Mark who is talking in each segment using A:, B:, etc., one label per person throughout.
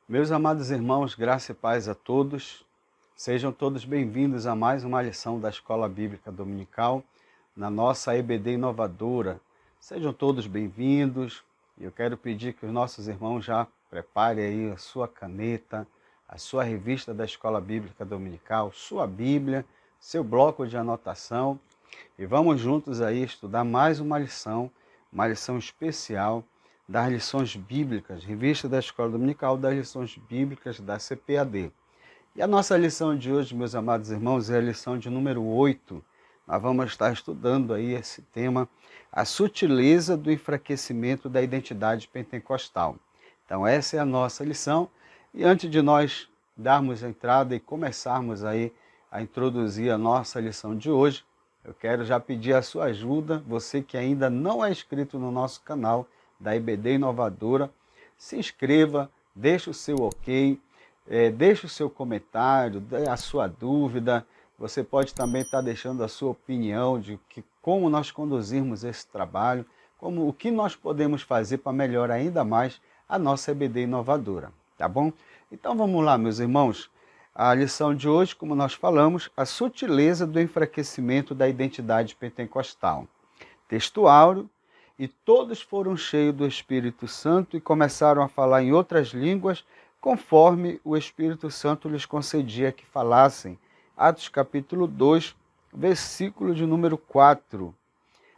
A: Meus amados irmãos, graça e paz a todos. Sejam todos bem-vindos a mais uma lição da Escola Bíblica Dominical, na nossa EBD inovadora. Sejam todos bem-vindos. Eu quero pedir que os nossos irmãos já preparem aí a sua caneta, a sua revista da Escola Bíblica Dominical, sua Bíblia, seu bloco de anotação. E vamos juntos aí estudar mais uma lição especial das lições bíblicas, revista da Escola Dominical das lições bíblicas da CPAD. E a nossa lição de hoje, meus amados irmãos, é a lição de número 8. Nós vamos estar estudando aí esse tema, a sutileza do enfraquecimento da identidade pentecostal. Então essa é a nossa lição, e antes de nós darmos a entrada e começarmos aí a introduzir a nossa lição de hoje, eu quero já pedir a sua ajuda, você que ainda não é inscrito no nosso canal da EBD Inovadora, se inscreva, deixe o seu ok, deixe o seu comentário, dê a sua dúvida. Você pode também estar deixando a sua opinião de como nós conduzirmos esse trabalho, o que nós podemos fazer para melhorar ainda mais a nossa EBD Inovadora, tá bom? Então vamos lá, meus irmãos. A lição de hoje, como nós falamos, a sutileza do enfraquecimento da identidade pentecostal. Texto áureo: e todos foram cheios do Espírito Santo e começaram a falar em outras línguas, conforme o Espírito Santo lhes concedia que falassem. Atos capítulo 2, versículo de número 4.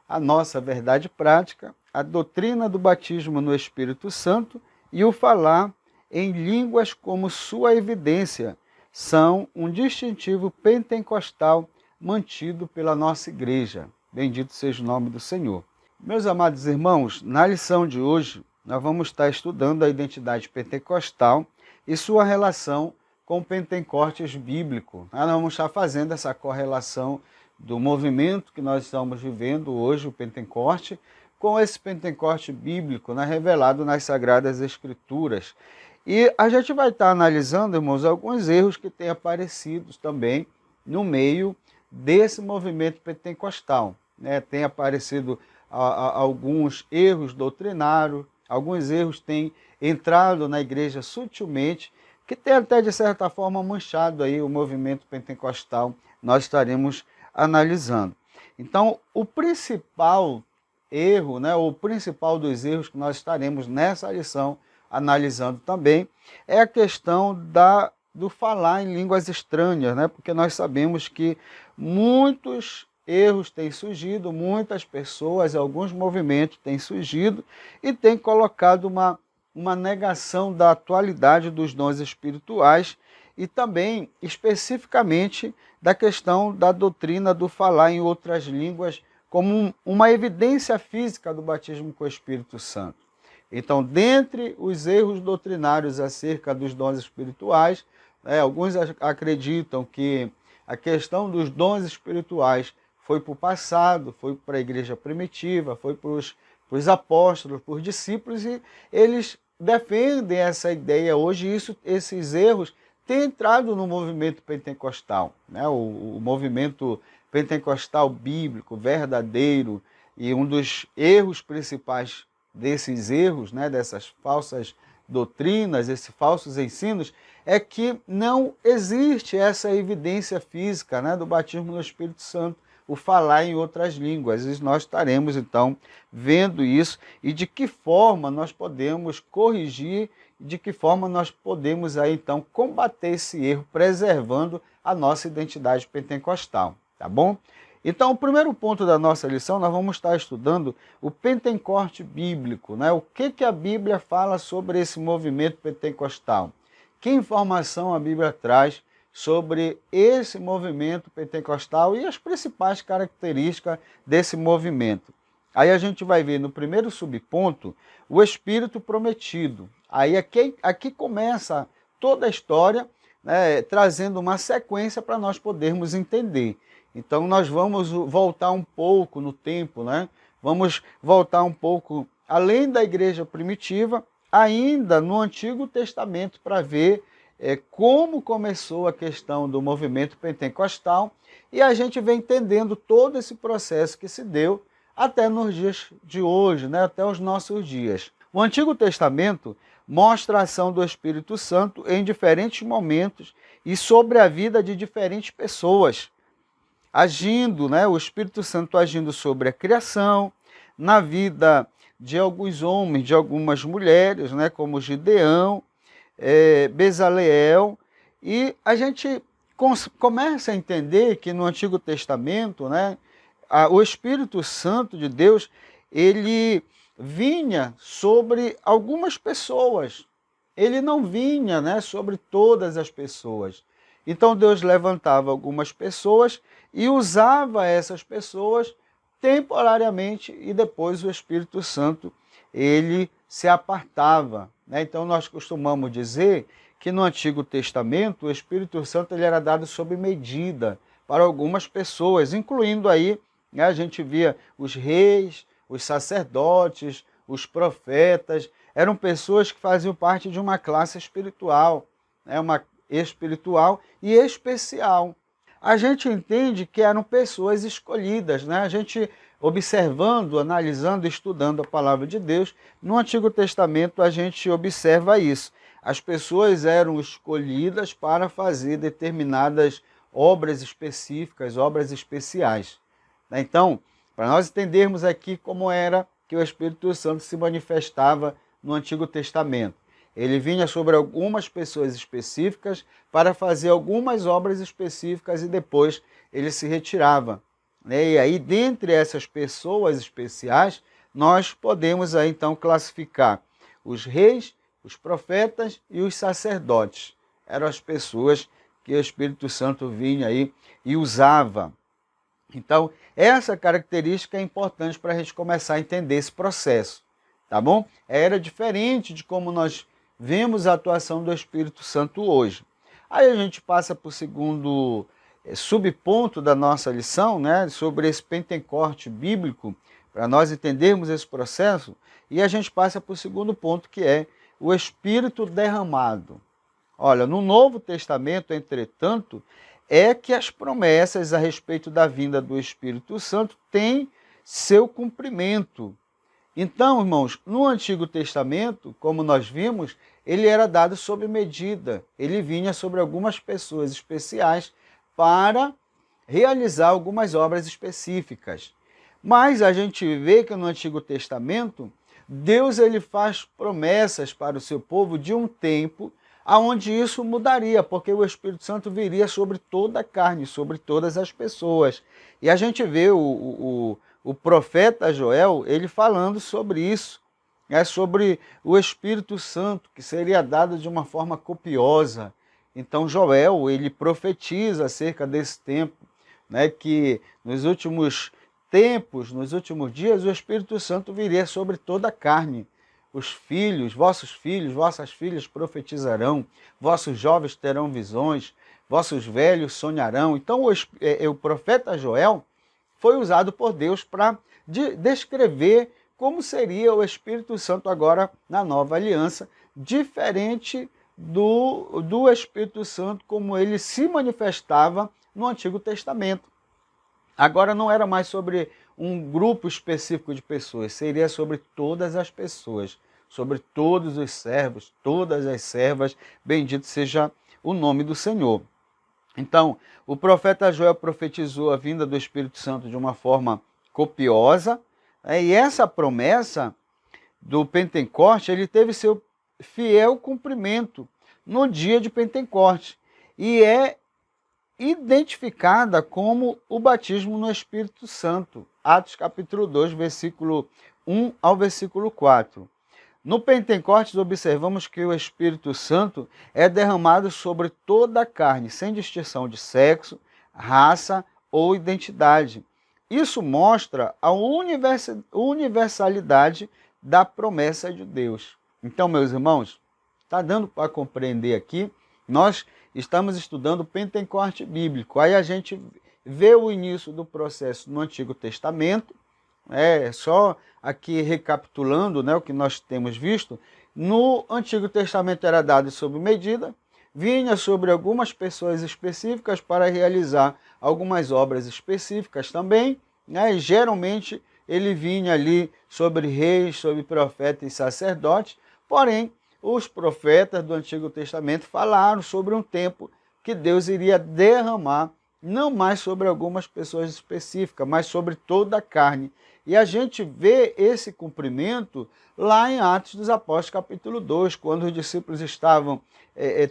A: A nossa verdade prática, a doutrina do batismo no Espírito Santo e o falar em línguas como sua evidência são um distintivo pentecostal mantido pela nossa igreja. Bendito seja o nome do Senhor. Meus amados irmãos, na lição de hoje, nós vamos estar estudando a identidade pentecostal e sua relação com o Pentecostes bíblico. Nós vamos estar fazendo essa correlação do movimento que nós estamos vivendo hoje, o Pentecoste, com esse Pentecoste bíblico, revelado nas Sagradas Escrituras. E a gente vai estar analisando, irmãos, alguns erros que têm aparecido também no meio desse movimento pentecostal. Tem aparecido alguns erros doutrinários, alguns erros têm entrado na igreja sutilmente, que tem até de certa forma manchado aí o movimento pentecostal. Nós estaremos analisando. Então, o principal erro, o principal dos erros que nós estaremos nessa lição analisando também, é a questão do falar em línguas estranhas, porque nós sabemos que muitos erros têm surgido, muitas pessoas, alguns movimentos têm surgido e têm colocado uma negação da atualidade dos dons espirituais e também, especificamente, da questão da doutrina do falar em outras línguas como uma evidência física do batismo com o Espírito Santo. Então, dentre os erros doutrinários acerca dos dons espirituais, alguns acreditam que a questão dos dons espirituais foi para o passado, foi para a igreja primitiva, foi para os apóstolos, para os discípulos, e eles defendem essa ideia hoje. Esses erros têm entrado no movimento pentecostal, o movimento pentecostal bíblico, verdadeiro, e um dos erros principais desses erros, dessas falsas doutrinas, esses falsos ensinos, é que não existe essa evidência física do batismo no Espírito Santo, o falar em outras línguas. E nós estaremos, então, vendo isso e de que forma nós podemos corrigir, de que forma nós podemos, aí, então, combater esse erro, preservando a nossa identidade pentecostal, tá bom? Então, o primeiro ponto da nossa lição, nós vamos estar estudando o Pentecoste bíblico, O que a Bíblia fala sobre esse movimento pentecostal? Que informação a Bíblia traz sobre esse movimento pentecostal e as principais características desse movimento? Aí a gente vai ver no primeiro subponto o Espírito prometido. Aí aqui começa toda a história, trazendo uma sequência para nós podermos entender. Então nós vamos voltar um pouco no tempo, Vamos voltar um pouco além da igreja primitiva, ainda no Antigo Testamento, para ver como começou a questão do movimento pentecostal, e a gente vem entendendo todo esse processo que se deu até nos dias de hoje, até os nossos dias. O Antigo Testamento mostra a ação do Espírito Santo em diferentes momentos e sobre a vida de diferentes pessoas, agindo, né, o Espírito Santo agindo sobre a criação, na vida de alguns homens, de algumas mulheres, né, como Gideão, Bezaleel, e a gente começa a entender que no Antigo Testamento, né, o Espírito Santo de Deus, ele vinha sobre algumas pessoas, ele não vinha, né, sobre todas as pessoas. Então Deus levantava algumas pessoas e usava essas pessoas temporariamente e depois o Espírito Santo ele se apartava, né? Então nós costumamos dizer que no Antigo Testamento o Espírito Santo ele era dado sob medida para algumas pessoas, incluindo aí, né, a gente via os reis, os sacerdotes, os profetas, eram pessoas que faziam parte de uma classe espiritual, né, uma espiritual e especial. A gente entende que eram pessoas escolhidas, né? A gente observando, analisando, estudando a palavra de Deus, no Antigo Testamento a gente observa isso. As pessoas eram escolhidas para fazer determinadas obras específicas, obras especiais. Então, para nós entendermos aqui como era que o Espírito Santo se manifestava no Antigo Testamento. Ele vinha sobre algumas pessoas específicas para fazer algumas obras específicas e depois ele se retirava. E aí, dentre essas pessoas especiais, nós podemos aí, então classificar os reis, os profetas e os sacerdotes. Eram as pessoas que o Espírito Santo vinha aí e usava. Então, essa característica é importante para a gente começar a entender esse processo, tá bom? Era diferente de como nós vemos a atuação do Espírito Santo hoje. Aí a gente passa para o segundo subponto da nossa lição, né, sobre esse Pentecoste bíblico, para nós entendermos esse processo, e a gente passa para o segundo ponto, que é o Espírito derramado. Olha, no Novo Testamento, entretanto, é que as promessas a respeito da vinda do Espírito Santo têm seu cumprimento. Então, irmãos, no Antigo Testamento, como nós vimos, ele era dado sob medida. Ele vinha sobre algumas pessoas especiais para realizar algumas obras específicas. Mas a gente vê que no Antigo Testamento, Deus ele faz promessas para o seu povo de um tempo aonde isso mudaria, porque o Espírito Santo viria sobre toda a carne, sobre todas as pessoas. E a gente vê o profeta Joel, ele falando sobre isso, sobre o Espírito Santo, que seria dado de uma forma copiosa. Então Joel, ele profetiza acerca desse tempo, né, que nos últimos tempos, nos últimos dias, o Espírito Santo viria sobre toda a carne. Os filhos, vossas filhas profetizarão, vossos jovens terão visões, vossos velhos sonharão. Então o profeta Joel foi usado por Deus para descrever como seria o Espírito Santo agora na nova aliança, diferente do Espírito Santo como ele se manifestava no Antigo Testamento. Agora não era mais sobre um grupo específico de pessoas, seria sobre todas as pessoas, sobre todos os servos, todas as servas, bendito seja o nome do Senhor. Então, o profeta Joel profetizou a vinda do Espírito Santo de uma forma copiosa, e essa promessa do Pentecoste, ele teve seu fiel cumprimento no dia de Pentecoste, e é identificada como o batismo no Espírito Santo. Atos capítulo 2, versículo 1 ao versículo 4. No Pentecostes observamos que o Espírito Santo é derramado sobre toda a carne, sem distinção de sexo, raça ou identidade. Isso mostra a universalidade da promessa de Deus. Então, meus irmãos, está dando para compreender aqui, nós estamos estudando o Pentecoste bíblico. Aí a gente vê o início do processo no Antigo Testamento, só aqui recapitulando, né, o que nós temos visto. No Antigo Testamento era dado sob medida, vinha sobre algumas pessoas específicas para realizar algumas obras específicas também, né, e geralmente ele vinha ali sobre reis, sobre profetas e sacerdotes, porém os profetas do Antigo Testamento falaram sobre um tempo que Deus iria derramar, não mais sobre algumas pessoas específicas, mas sobre toda a carne. E a gente vê esse cumprimento lá em Atos dos Apóstolos, capítulo 2, quando os discípulos estavam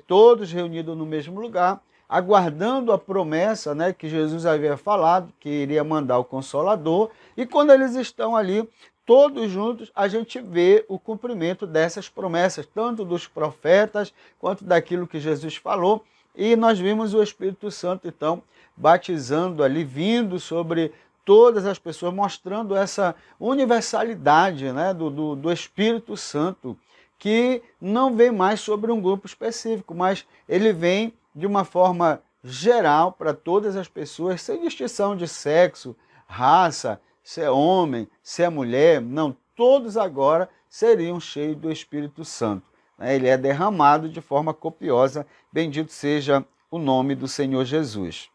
A: todos reunidos no mesmo lugar, aguardando a promessa, né, que Jesus havia falado, que iria mandar o Consolador, e quando eles estão ali, todos juntos, a gente vê o cumprimento dessas promessas, tanto dos profetas, quanto daquilo que Jesus falou, e nós vimos o Espírito Santo, então, batizando ali, vindo sobre todas as pessoas, mostrando essa universalidade, né, do Espírito Santo, que não vem mais sobre um grupo específico, mas ele vem de uma forma geral para todas as pessoas, sem distinção de sexo, raça, se é homem, se é mulher, não, todos agora seriam cheios do Espírito Santo. Ele é derramado de forma copiosa, bendito seja o nome do Senhor Jesus.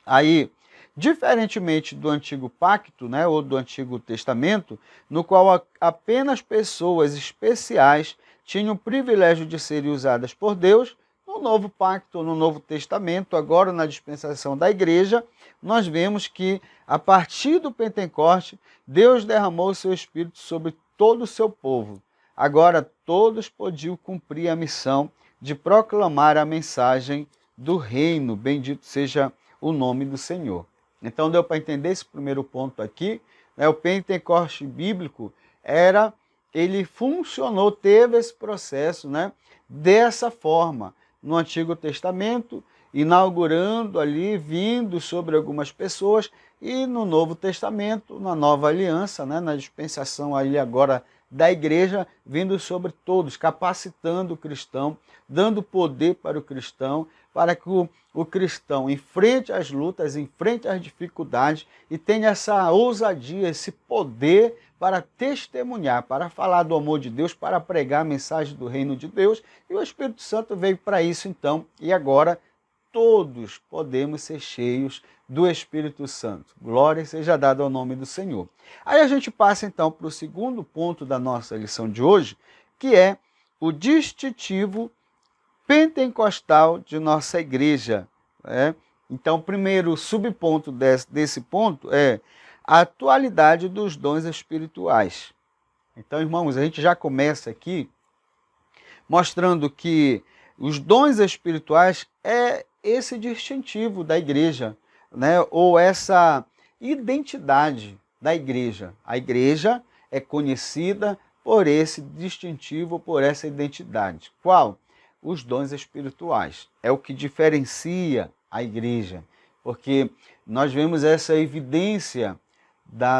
A: Aí, diferentemente do Antigo Pacto, né, ou do Antigo Testamento, no qual apenas pessoas especiais tinham o privilégio de serem usadas por Deus, no Novo Pacto, no Novo Testamento, agora na dispensação da Igreja, nós vemos que, a partir do Pentecoste, Deus derramou o seu Espírito sobre todo o seu povo. Agora todos podiam cumprir a missão de proclamar a mensagem do reino. Bendito seja o nome do Senhor. Então deu para entender esse primeiro ponto aqui, né? O Pentecoste bíblico ele funcionou, teve esse processo, né, dessa forma. No Antigo Testamento, inaugurando ali, vindo sobre algumas pessoas, e no Novo Testamento, na Nova Aliança, né, na dispensação ali agora da Igreja, vindo sobre todos, capacitando o cristão, dando poder para o cristão, para que o cristão enfrente as lutas, enfrente as dificuldades e tenha essa ousadia, esse poder para testemunhar, para falar do amor de Deus, para pregar a mensagem do reino de Deus. E o Espírito Santo veio para isso então, e agora todos podemos ser cheios do Espírito Santo. Glória seja dada ao nome do Senhor. Aí a gente passa então para o segundo ponto da nossa lição de hoje, que é o distintivo pentecostal de nossa igreja. Então, o primeiro subponto desse ponto é a atualidade dos dons espirituais. Então, irmãos, a gente já começa aqui mostrando que os dons espirituais é esse distintivo da igreja, né? Ou essa identidade da igreja. A igreja é conhecida por esse distintivo, por essa identidade. Qual? Os dons espirituais. É o que diferencia a igreja, porque nós vemos essa evidência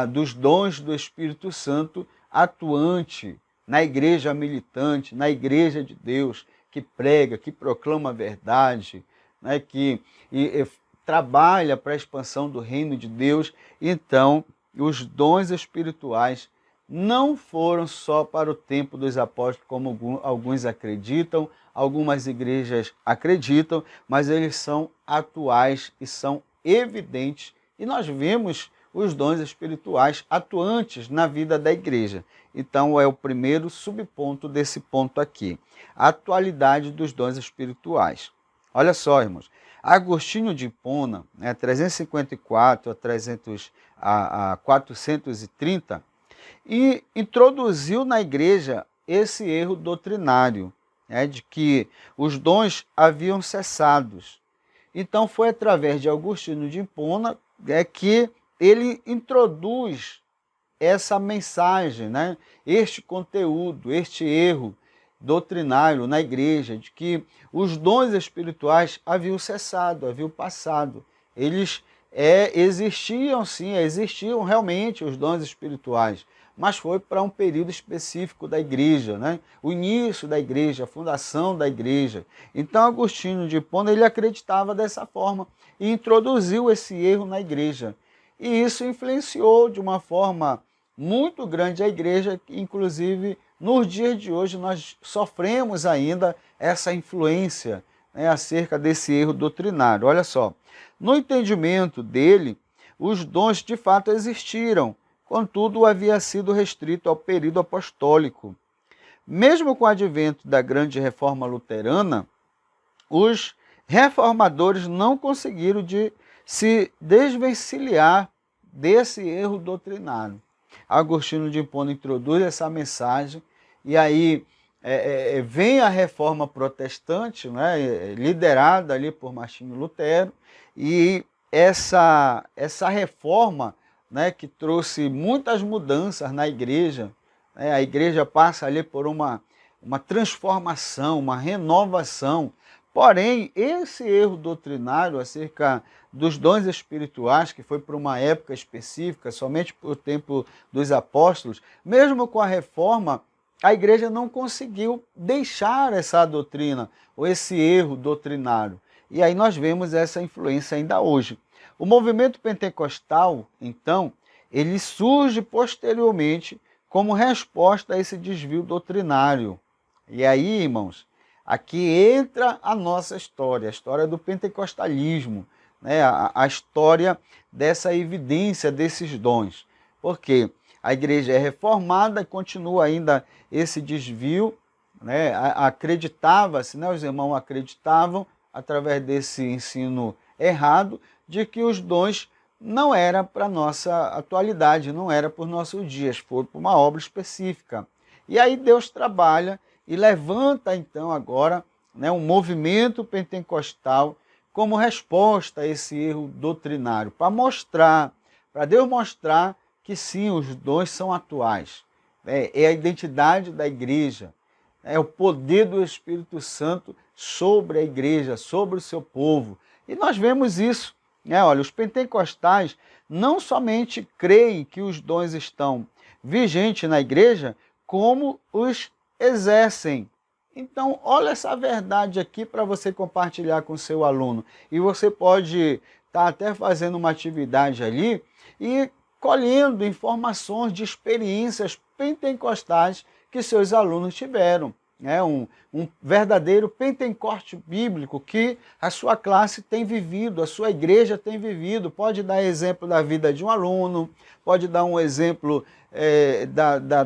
A: dos dons do Espírito Santo atuante na igreja militante, na igreja de Deus, que prega, que proclama a verdade, né, que trabalha para a expansão do reino de Deus. Então, os dons espirituais não foram só para o tempo dos apóstolos, como alguns acreditam, algumas igrejas acreditam, mas eles são atuais e são evidentes. E nós vemos os dons espirituais atuantes na vida da igreja. Então, é o primeiro subponto desse ponto aqui. A atualidade dos dons espirituais. Olha só, irmãos. Agostinho de Hipona, 354 a 430, e introduziu na igreja esse erro doutrinário, de que os dons haviam cessado. Então foi através de Agostinho de Hipona que ele introduz essa mensagem, este conteúdo, este erro doutrinário na igreja, de que os dons espirituais haviam cessado, haviam passado. Eles existiam sim, existiam realmente os dons espirituais, mas foi para um período específico da igreja, o início da igreja, a fundação da igreja. Então Agostinho de Hipona, ele acreditava dessa forma e introduziu esse erro na igreja. E isso influenciou de uma forma muito grande a igreja, inclusive nos dias de hoje nós sofremos ainda essa influência acerca desse erro doutrinário. Olha só, no entendimento dele, os dons de fato existiram, contudo havia sido restrito ao período apostólico. mesmo com o advento da grande reforma luterana, os reformadores não conseguiram se desvencilhar desse erro doutrinário. Agostinho de Hipona introduz essa mensagem e aí vem a reforma protestante, né, liderada ali por Martinho Lutero, e essa reforma, né, que trouxe muitas mudanças na igreja, né, a igreja passa ali por uma transformação, uma renovação. Porém, esse erro doutrinário acerca dos dons espirituais, que foi por uma época específica, somente por tempo dos apóstolos, mesmo com a reforma, a igreja não conseguiu deixar essa doutrina, ou esse erro doutrinário. E aí nós vemos essa influência ainda hoje. O movimento pentecostal, então, ele surge posteriormente como resposta a esse desvio doutrinário. E aí, irmãos, aqui entra a nossa história, a história do pentecostalismo, né? A história dessa evidência desses dons. Porque a igreja é reformada e continua ainda esse desvio, né? Acreditava-se, né? Os irmãos acreditavam, através desse ensino errado, de que os dons não era para a nossa atualidade, não era para os nossos dias, foi para uma obra específica. E aí Deus trabalha e levanta então agora, né, um movimento pentecostal como resposta a esse erro doutrinário, para Deus mostrar que sim, os dons são atuais. É a identidade da igreja, é o poder do Espírito Santo sobre a igreja, sobre o seu povo. E nós vemos isso. Olha, os pentecostais não somente creem que os dons estão vigentes na igreja, como os exercem. Então, olha essa verdade aqui para você compartilhar com o seu aluno. E você pode estar até fazendo uma atividade ali e colhendo informações de experiências pentecostais que seus alunos tiveram. Um verdadeiro pentecoste bíblico que a sua classe tem vivido, a sua igreja tem vivido. Pode dar exemplo da vida de um aluno, pode dar um exemplo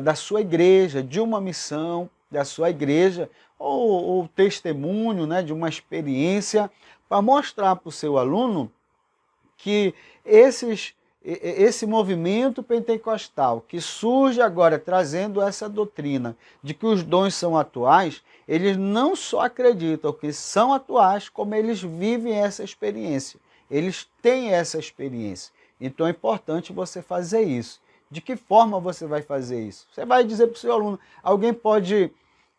A: da sua igreja, de uma missão da sua igreja, ou testemunho, né, de uma experiência, para mostrar para o seu aluno que esse movimento pentecostal que surge agora trazendo essa doutrina de que os dons são atuais, eles não só acreditam que são atuais, como eles vivem essa experiência. Eles têm essa experiência. Então é importante você fazer isso. De que forma você vai fazer isso? Você vai dizer para o seu aluno, alguém pode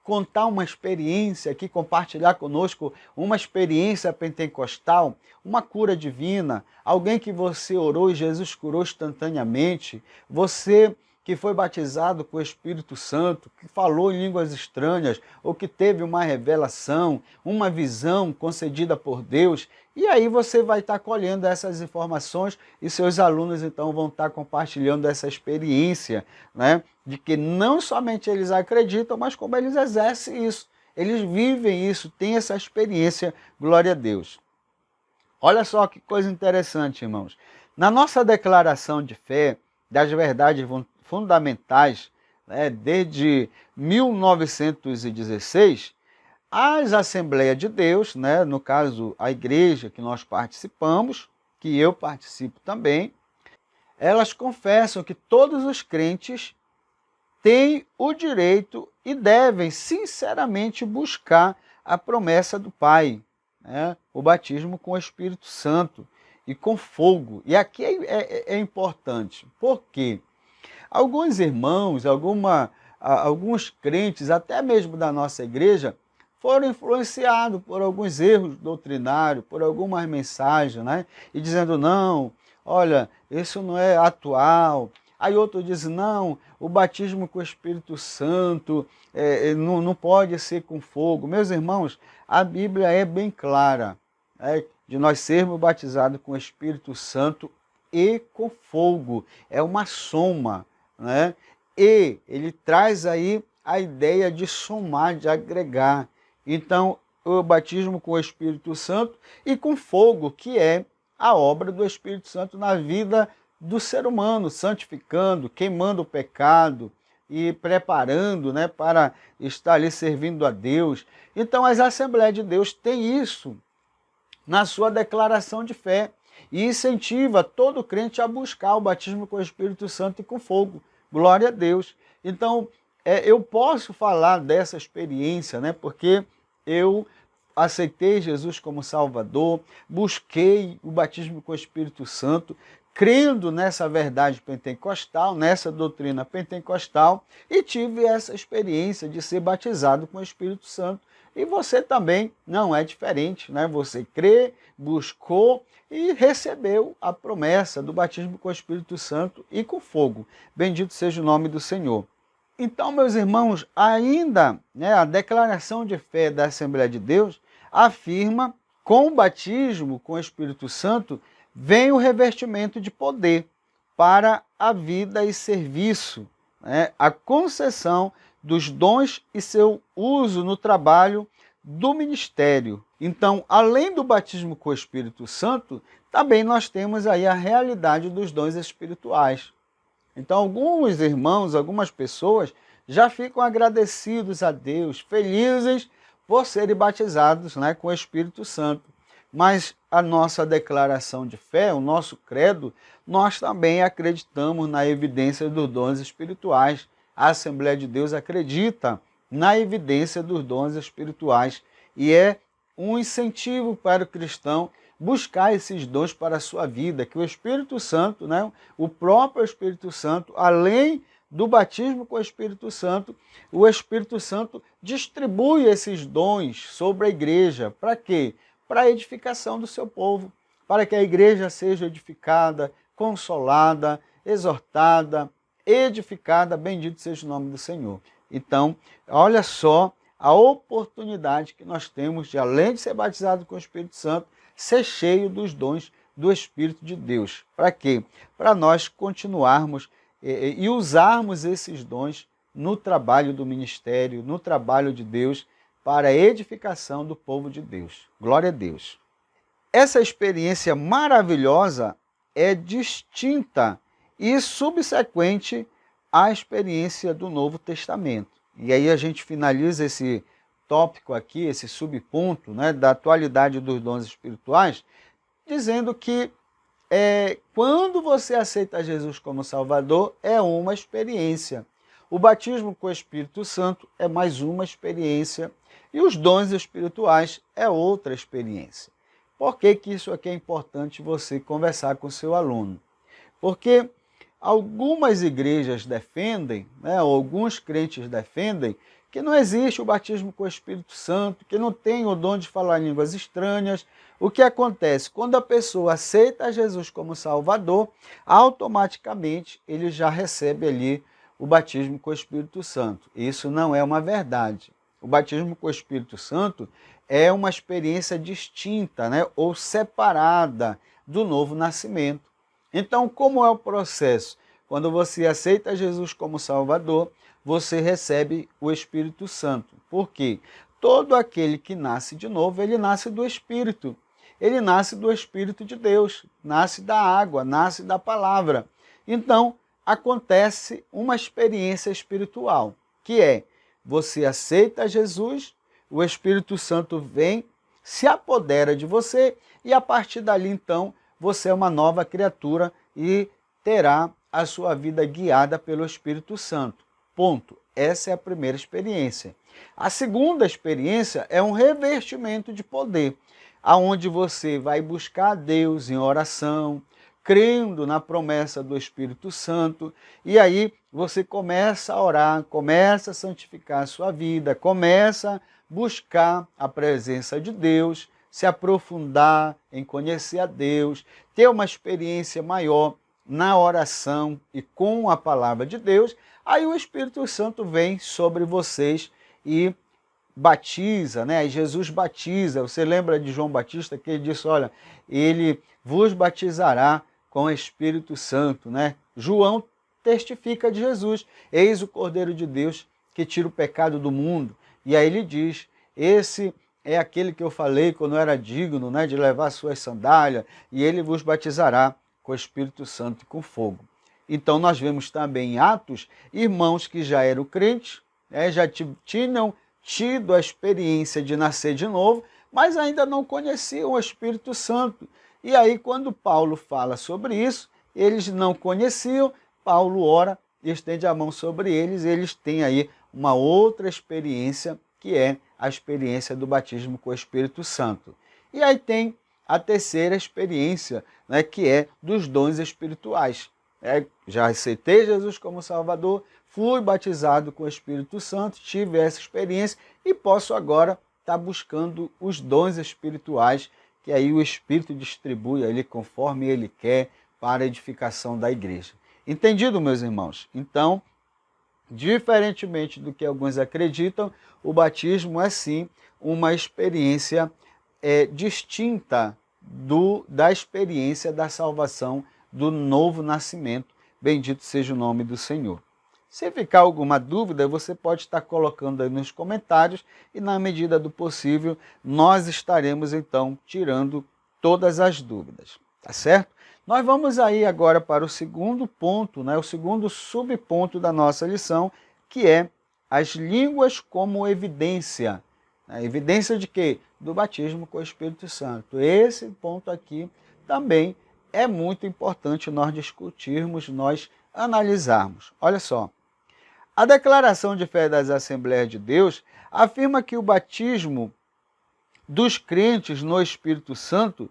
A: contar uma experiência aqui, compartilhar conosco uma experiência pentecostal, uma cura divina, alguém que você orou e Jesus curou instantaneamente, você que foi batizado com o Espírito Santo, que falou em línguas estranhas, ou que teve uma revelação, uma visão concedida por Deus, e aí você vai estar colhendo essas informações e seus alunos então vão estar compartilhando essa experiência, né? De que não somente eles acreditam, mas como eles exercem isso, eles vivem isso, têm essa experiência, glória a Deus. Olha só que coisa interessante, irmãos. Na nossa declaração de fé, das verdades fundamentais, né, desde 1916, as Assembleias de Deus, né, no caso a igreja que nós participamos, que eu participo também, elas confessam que todos os crentes têm o direito e devem sinceramente buscar a promessa do Pai, né, o batismo com o Espírito Santo e com fogo. E aqui é importante, porque alguns irmãos, alguns crentes, até mesmo da nossa igreja, foram influenciados por alguns erros doutrinários, por algumas mensagens, né? E dizendo, não, olha, isso não é atual. Aí outro diz, não, o batismo com o Espírito Santo não pode ser com fogo. Meus irmãos, a Bíblia é bem clara, de nós sermos batizados com o Espírito Santo e com fogo. É uma soma, né? E ele traz aí a ideia de somar, de agregar. Então, o batismo com o Espírito Santo e com fogo, que é a obra do Espírito Santo na vida do ser humano, santificando, queimando o pecado e preparando, né, para estar ali servindo a Deus. Então as Assembleias de Deus têm isso na sua declaração de fé e incentiva todo crente a buscar o batismo com o Espírito Santo e com fogo. Glória a Deus. Então, eu posso falar dessa experiência, né? Porque eu aceitei Jesus como Salvador, busquei o batismo com o Espírito Santo, crendo nessa verdade pentecostal, nessa doutrina pentecostal, e tive essa experiência de ser batizado com o Espírito Santo. E você também não é diferente, né? Você crê, buscou e recebeu a promessa do batismo com o Espírito Santo e com fogo. Bendito seja o nome do Senhor. Então, meus irmãos, ainda, né, a declaração de fé da Assembleia de Deus afirma, com o batismo com o Espírito Santo, vem o revestimento de poder para a vida e serviço, né, a concessão dos dons e seu uso no trabalho do ministério. Então, além do batismo com o Espírito Santo, também nós temos aí a realidade dos dons espirituais. Então, alguns irmãos, algumas pessoas já ficam agradecidos a Deus, felizes por serem batizados, né, com o Espírito Santo. Mas a nossa declaração de fé, o nosso credo, nós também acreditamos na evidência dos dons espirituais. A Assembleia de Deus acredita na evidência dos dons espirituais e é um incentivo para o cristão buscar esses dons para a sua vida, que o Espírito Santo, né, o próprio Espírito Santo, além do batismo com o Espírito Santo distribui esses dons sobre a igreja. Para quê? Para a edificação do seu povo, para que a igreja seja edificada, consolada, exortada, edificada, bendito seja o nome do Senhor. Então, olha só a oportunidade que nós temos de, além de ser batizado com o Espírito Santo, ser cheio dos dons do Espírito de Deus. Para quê? Para nós continuarmos e usarmos esses dons no trabalho do ministério, no trabalho de Deus, para a edificação do povo de Deus. Glória a Deus. Essa experiência maravilhosa é distinta e subsequente à experiência do Novo Testamento. E aí a gente finaliza esse tópico aqui, esse subponto, né, da atualidade dos dons espirituais, dizendo que quando você aceita Jesus como Salvador, é uma experiência. O batismo com o Espírito Santo é mais uma experiência e os dons espirituais é outra experiência. Por que que isso aqui é importante você conversar com o seu aluno? Porque algumas igrejas defendem, né, ou alguns crentes defendem, que não existe o batismo com o Espírito Santo, que não tem o dom de falar línguas estranhas. O que acontece? Quando a pessoa aceita Jesus como Salvador, automaticamente ele já recebe ali o batismo com o Espírito Santo. Isso não é uma verdade. O batismo com o Espírito Santo é uma experiência distinta, né, ou separada do novo nascimento. Então, como é o processo? Quando você aceita Jesus como Salvador, você recebe o Espírito Santo. Por quê? Todo aquele que nasce de novo, ele nasce do Espírito. Ele nasce do Espírito de Deus, nasce da água, nasce da palavra. Então, acontece uma experiência espiritual, que é, você aceita Jesus, o Espírito Santo vem, se apodera de você e a partir dali, então, você é uma nova criatura e terá a sua vida guiada pelo Espírito Santo. Ponto. Essa é a primeira experiência. A segunda experiência é um revestimento de poder, aonde você vai buscar a Deus em oração, crendo na promessa do Espírito Santo, e aí você começa a orar, começa a santificar a sua vida, começa a buscar a presença de Deus, se aprofundar em conhecer a Deus, ter uma experiência maior na oração e com a palavra de Deus. Aí o Espírito Santo vem sobre vocês e batiza, né? Aí Jesus batiza. Você lembra de João Batista que ele disse, olha, ele vos batizará com o Espírito Santo, né? João testifica de Jesus, eis o Cordeiro de Deus que tira o pecado do mundo. E aí ele diz, esse é aquele que eu falei quando eu era digno, né, de levar suas sandálias, e ele vos batizará com o Espírito Santo e com fogo. Então nós vemos também em Atos, irmãos que já eram crentes, já tinham tido a experiência de nascer de novo, mas ainda não conheciam o Espírito Santo. E aí quando Paulo fala sobre isso, eles não conheciam, Paulo ora e estende a mão sobre eles, e eles têm aí uma outra experiência, que é a experiência do batismo com o Espírito Santo. E aí tem a terceira experiência, né, que é dos dons espirituais. Já aceitei Jesus como Salvador, fui batizado com o Espírito Santo, tive essa experiência e posso agora estar buscando os dons espirituais, que aí o Espírito distribui ali conforme Ele quer para a edificação da igreja. Entendido, meus irmãos? Então, diferentemente do que alguns acreditam, o batismo é sim uma experiência distinta da experiência da salvação, do novo nascimento. Bendito seja o nome do Senhor. Se ficar alguma dúvida, você pode estar colocando aí nos comentários e, na medida do possível, nós estaremos então tirando todas as dúvidas, tá certo? Nós vamos aí agora para o segundo ponto, né, o segundo subponto da nossa lição, que é as línguas como evidência. A evidência de quê? Do batismo com o Espírito Santo. Esse ponto aqui também é muito importante nós discutirmos, nós analisarmos. Olha só, a declaração de fé das Assembleias de Deus afirma que o batismo dos crentes no Espírito Santo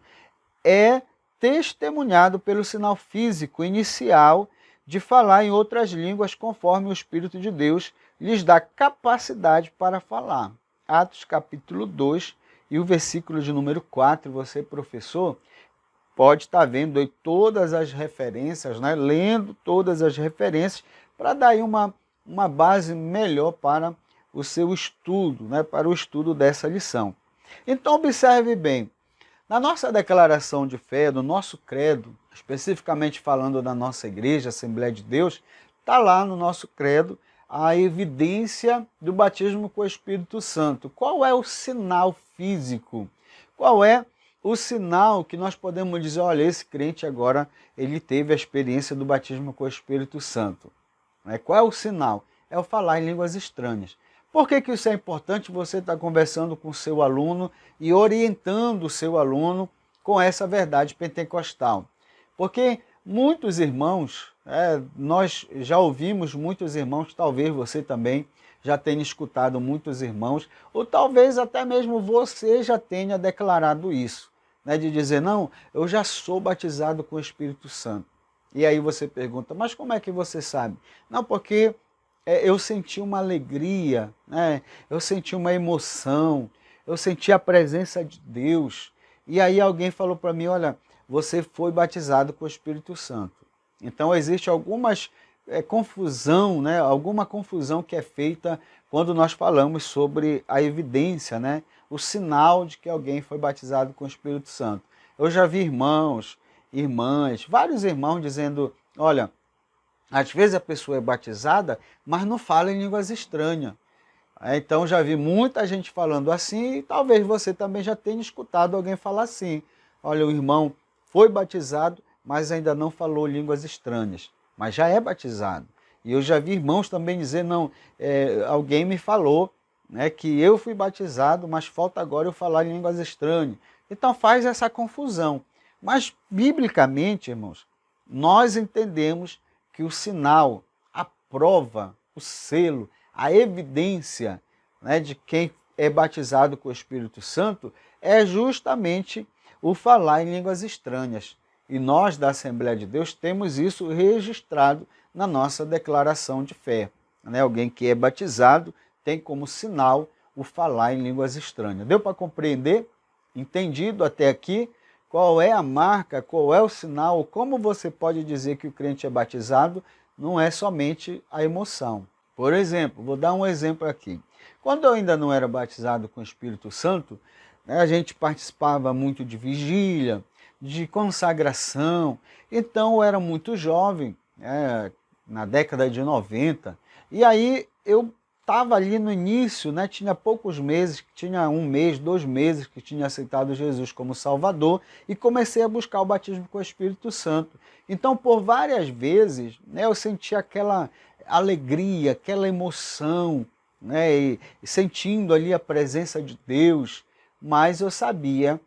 A: é testemunhado pelo sinal físico inicial de falar em outras línguas conforme o Espírito de Deus lhes dá capacidade para falar. Atos capítulo 2 e o versículo de número 4, você, professor, pode estar vendo aí todas as referências, né? Lendo todas as referências para dar aí uma base melhor para o seu estudo, né? Para o estudo dessa lição. Então observe bem, na nossa declaração de fé, no nosso credo, especificamente falando da nossa igreja, Assembleia de Deus, está lá no nosso credo a evidência do batismo com o Espírito Santo. Qual é o sinal físico? Qual é o sinal que nós podemos dizer, olha, esse crente agora ele teve a experiência do batismo com o Espírito Santo? Qual é o sinal? É o falar em línguas estranhas. Por que isso é importante? Você está conversando com o seu aluno e orientando o seu aluno com essa verdade pentecostal. Porque muitos irmãos, nós já ouvimos muitos irmãos, talvez você também já tenha escutado muitos irmãos, ou talvez até mesmo você já tenha declarado isso, de dizer, não, eu já sou batizado com o Espírito Santo. E aí você pergunta, mas como é que você sabe? Não, porque eu senti uma alegria, eu senti uma emoção, eu senti a presença de Deus. E aí alguém falou para mim, olha, você foi batizado com o Espírito Santo. Então existe algumas confusão, alguma confusão que é feita quando nós falamos sobre a evidência, o sinal de que alguém foi batizado com o Espírito Santo. Eu já vi irmãos, irmãs, vários irmãos dizendo, olha, às vezes a pessoa é batizada, mas não fala em línguas estranhas. Então já vi muita gente falando assim, e talvez você também já tenha escutado alguém falar assim. Olha, o irmão foi batizado, mas ainda não falou línguas estranhas, mas já é batizado. E eu já vi irmãos também dizer, não, alguém me falou que eu fui batizado, mas falta agora eu falar em línguas estranhas. Então faz essa confusão. Mas, biblicamente, irmãos, nós entendemos que o sinal, a prova, o selo, a evidência de quem é batizado com o Espírito Santo é justamente o falar em línguas estranhas. E nós, da Assembleia de Deus, temos isso registrado na nossa declaração de fé. Alguém que é batizado tem como sinal o falar em línguas estranhas. Deu para compreender? Entendido até aqui? Qual é a marca, qual é o sinal, como você pode dizer que o crente é batizado? Não é somente a emoção. Por exemplo, vou dar um exemplo aqui. Quando eu ainda não era batizado com o Espírito Santo, a gente participava muito de vigília, de consagração. Então eu era muito jovem, na década de 90, e aí eu estava ali no início, né? Tinha poucos meses, tinha 1 mês, 2 meses que tinha aceitado Jesus como Salvador e comecei a buscar o batismo com o Espírito Santo. Então, por várias vezes, né, eu senti aquela alegria, aquela emoção, né, e sentindo ali a presença de Deus, mas eu sabia,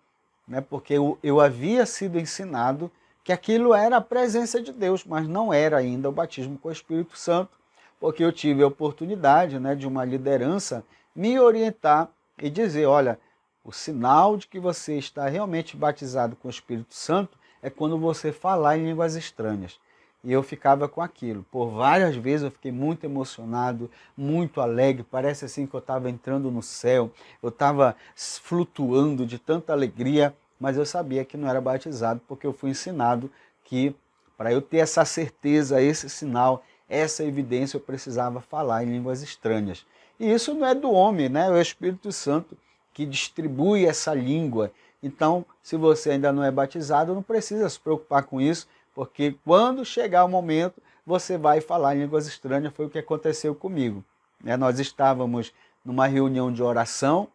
A: né, porque eu havia sido ensinado que aquilo era a presença de Deus, mas não era ainda o batismo com o Espírito Santo, porque eu tive a oportunidade, né, de uma liderança me orientar e dizer, olha, o sinal de que você está realmente batizado com o Espírito Santo é quando você falar em línguas estranhas. E eu ficava com aquilo. Por várias vezes eu fiquei muito emocionado, muito alegre, parece assim que eu estava entrando no céu, eu estava flutuando de tanta alegria, mas eu sabia que não era batizado, porque eu fui ensinado que para eu ter essa certeza, esse sinal, essa evidência, eu precisava falar em línguas estranhas. E isso não é do homem, né? É o Espírito Santo que distribui essa língua. Então, se você ainda não é batizado, não precisa se preocupar com isso, porque quando chegar o momento, você vai falar em línguas estranhas. Foi o que aconteceu comigo. Nós estávamos numa reunião de oração,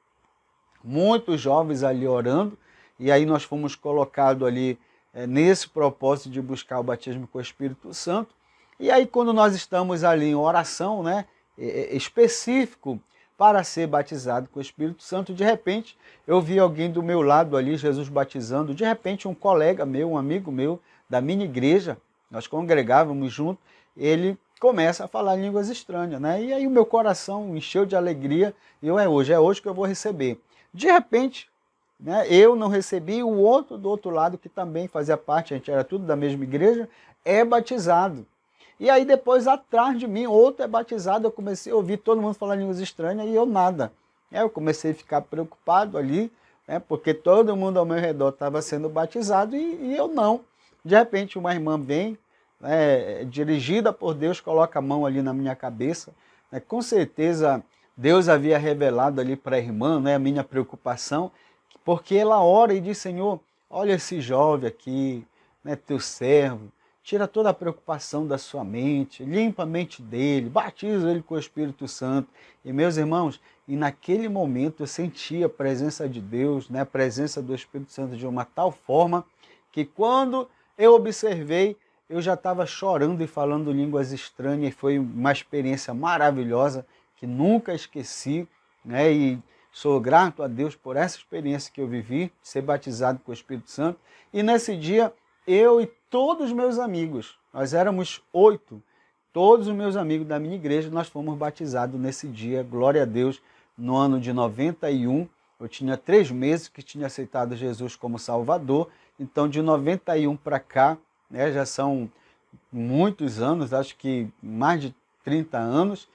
A: muitos jovens ali orando, e aí nós fomos colocados ali nesse propósito de buscar o batismo com o Espírito Santo. E aí quando nós estamos ali em oração, né, específico para ser batizado com o Espírito Santo, de repente eu vi alguém do meu lado ali, Jesus batizando, de repente um colega meu, um amigo meu da minha igreja, nós congregávamos junto, ele começa a falar línguas estranhas, né? E aí o meu coração encheu de alegria, e é hoje que eu vou receber. De repente, né, eu não recebi, o outro do outro lado, que também fazia parte, a gente era tudo da mesma igreja, é batizado. E aí depois, atrás de mim, outro é batizado, eu comecei a ouvir todo mundo falando línguas estranhas e eu nada. Eu comecei a ficar preocupado ali, né, porque todo mundo ao meu redor estava sendo batizado e eu não. De repente uma irmã vem, né, dirigida por Deus, coloca a mão ali na minha cabeça. Né, com certeza Deus havia revelado ali para a irmã, né, a minha preocupação, porque ela ora e diz, Senhor, olha esse jovem aqui, né, teu servo, tira toda a preocupação da sua mente, limpa a mente dele, batiza ele com o Espírito Santo. E meus irmãos, e naquele momento eu senti a presença de Deus, né, a presença do Espírito Santo de uma tal forma que quando eu observei, eu já estava chorando e falando línguas estranhas, e foi uma experiência maravilhosa que nunca esqueci, né, e sou grato a Deus por essa experiência que eu vivi, ser batizado com o Espírito Santo. E nesse dia, eu e todos os meus amigos, nós éramos 8, todos os meus amigos da minha igreja, nós fomos batizados nesse dia, glória a Deus, no ano de 91. Eu tinha 3 meses que tinha aceitado Jesus como Salvador, então de 91 para cá, né, já são muitos anos, acho que mais de 30 anos,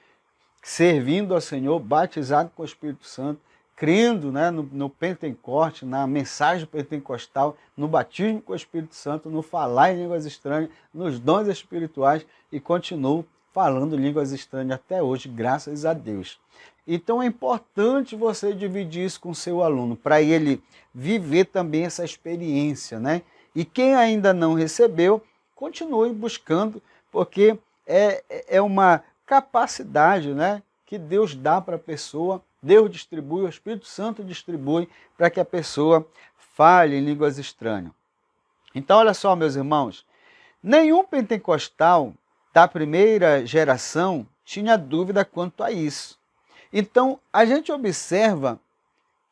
A: servindo ao Senhor, batizado com o Espírito Santo, crendo, né, no Pentecoste, na mensagem pentecostal, no batismo com o Espírito Santo, no falar em línguas estranhas, nos dons espirituais, e continuo falando línguas estranhas até hoje, graças a Deus. Então é importante você dividir isso com o seu aluno, para ele viver também essa experiência, né? E quem ainda não recebeu, continue buscando, porque é uma capacidade, né, que Deus dá para a pessoa. Deus distribui, o Espírito Santo distribui para que a pessoa fale em línguas estranhas. Então, olha só, meus irmãos, nenhum pentecostal da primeira geração tinha dúvida quanto a isso. Então, a gente observa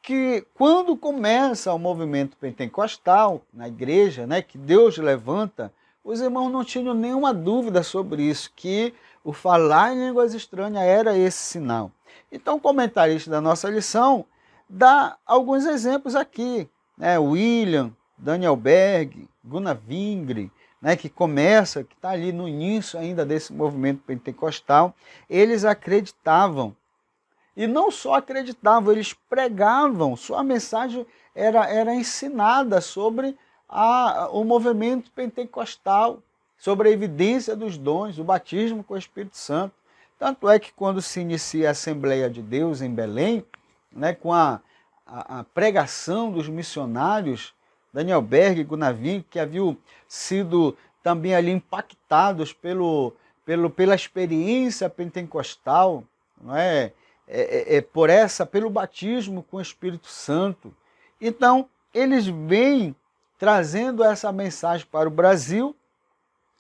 A: que quando começa o movimento pentecostal na igreja, né, que Deus levanta, os irmãos não tinham nenhuma dúvida sobre isso, que o falar em línguas estranhas era esse sinal. Então, o comentarista da nossa lição dá alguns exemplos aqui, né? William, Daniel Berg, Gunnar Wingre, né? Que está ali no início ainda desse movimento pentecostal, eles acreditavam. E não só acreditavam, eles pregavam, sua mensagem era ensinada sobre o movimento pentecostal, sobre a evidência dos dons, o batismo com o Espírito Santo. Tanto é que quando se inicia a Assembleia de Deus em Belém, né, com a pregação dos missionários, Daniel Berg e Gunnar Wingre, que haviam sido também ali impactados pela experiência pentecostal, não é? Pelo batismo com o Espírito Santo. Então, eles vêm trazendo essa mensagem para o Brasil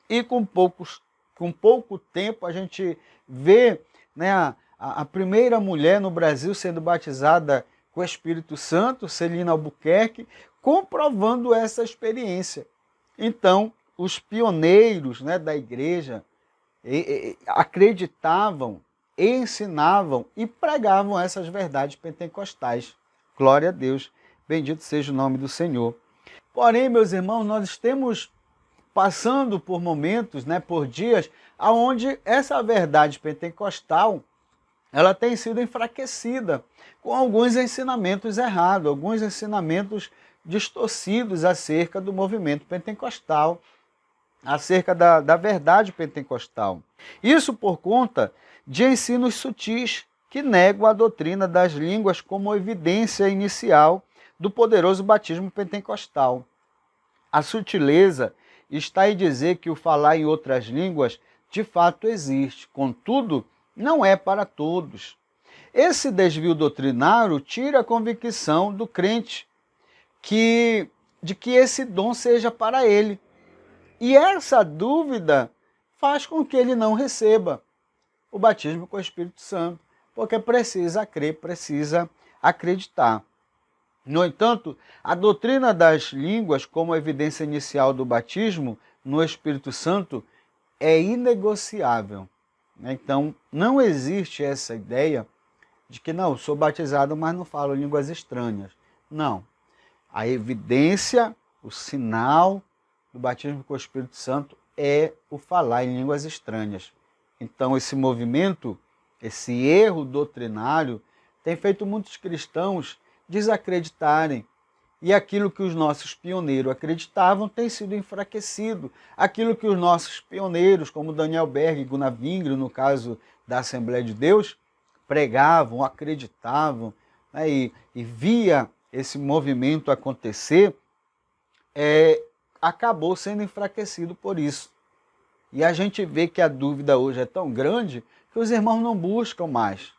A: e com pouco tempo a gente vê, né, a primeira mulher no Brasil sendo batizada com o Espírito Santo, Celina Albuquerque, comprovando essa experiência. Então, os pioneiros, né, da igreja acreditavam, ensinavam e pregavam essas verdades pentecostais. Glória a Deus, bendito seja o nome do Senhor. Porém, meus irmãos, nós estamos passando por momentos, né, por dias, onde essa verdade pentecostal ela tem sido enfraquecida com alguns ensinamentos errados, alguns ensinamentos distorcidos acerca do movimento pentecostal, acerca da verdade pentecostal. Isso por conta de ensinos sutis que negam a doutrina das línguas como evidência inicial do poderoso batismo pentecostal. A sutileza está em dizer que o falar em outras línguas de fato existe, contudo, não é para todos. Esse desvio doutrinário tira a convicção do crente de que esse dom seja para ele. E essa dúvida faz com que ele não receba o batismo com o Espírito Santo, porque precisa crer, precisa acreditar. No entanto, a doutrina das línguas como evidência inicial do batismo no Espírito Santo é inegociável. Então, não existe essa ideia de que não, sou batizado, mas não falo línguas estranhas. Não. A evidência, o sinal do batismo com o Espírito Santo é o falar em línguas estranhas. Então, esse movimento, esse erro doutrinário, tem feito muitos cristãos desacreditarem. E aquilo que os nossos pioneiros acreditavam tem sido enfraquecido. Aquilo que os nossos pioneiros, como Daniel Berg e Gunnar Wingre, no caso da Assembleia de Deus, pregavam, acreditavam, né, e via esse movimento acontecer, acabou sendo enfraquecido por isso. E a gente vê que a dúvida hoje é tão grande que os irmãos não buscam mais.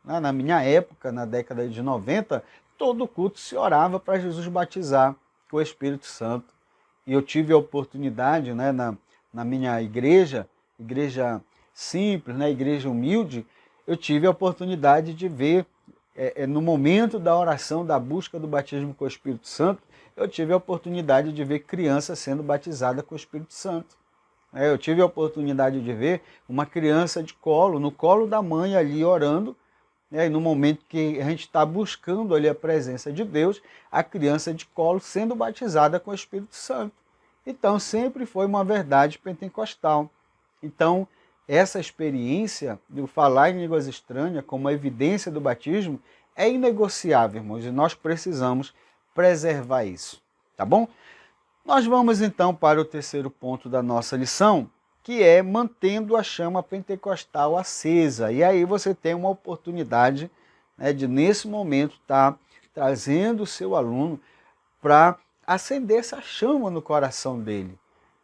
A: Na minha época, na década de 90, todo culto se orava para Jesus batizar com o Espírito Santo. E eu tive a oportunidade, né, na minha igreja simples, né, igreja humilde, eu tive a oportunidade de ver, no momento da oração, da busca do batismo com o Espírito Santo, eu tive a oportunidade de ver criança sendo batizada com o Espírito Santo. Eu tive a oportunidade de ver uma criança de colo, no colo da mãe ali orando, e no momento que a gente está buscando ali a presença de Deus, a criança de colo sendo batizada com o Espírito Santo. Então, sempre foi uma verdade pentecostal. Então, essa experiência de falar em línguas estranhas como evidência do batismo é inegociável, irmãos, e nós precisamos preservar isso, tá bom? Nós vamos então para o terceiro ponto da nossa lição, que é mantendo a chama pentecostal acesa. E aí você tem uma oportunidade, né, de, nesse momento, estar trazendo o seu aluno para acender essa chama no coração dele.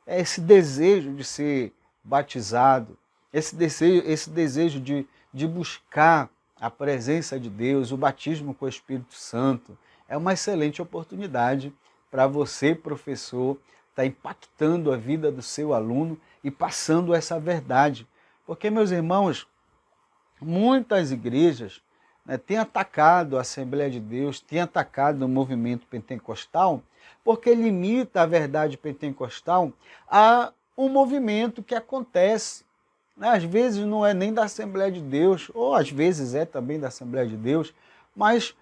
A: É esse desejo de ser batizado, esse desejo de buscar a presença de Deus, o batismo com o Espírito Santo. É uma excelente oportunidade para você, professor, estar impactando a vida do seu aluno e passando essa verdade. Porque, meus irmãos, muitas igrejas, né, têm atacado a Assembleia de Deus, têm atacado o movimento pentecostal, porque limita a verdade pentecostal a um movimento que acontece. Né? Às vezes não é nem da Assembleia de Deus, ou às vezes é também da Assembleia de Deus, mas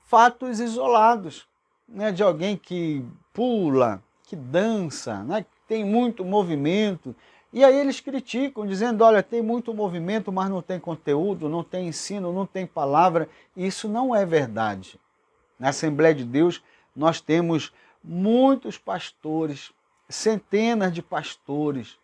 A: fatos isolados, né, de alguém que pula, que dança, né, que tem muito movimento, e aí eles criticam, dizendo, olha, tem muito movimento, mas não tem conteúdo, não tem ensino, não tem palavra. Isso não é verdade. Na Assembleia de Deus, nós temos muitos pastores, centenas de pastores,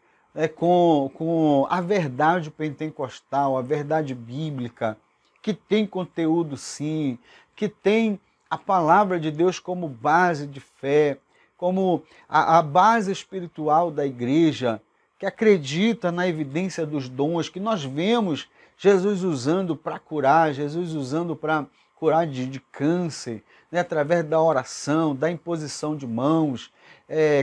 A: com a verdade pentecostal, a verdade bíblica, que tem conteúdo sim, que tem a palavra de Deus como base de fé, como a base espiritual da igreja, que acredita na evidência dos dons, que nós vemos Jesus usando para curar, Jesus usando para curar de câncer, né, através da oração, da imposição de mãos,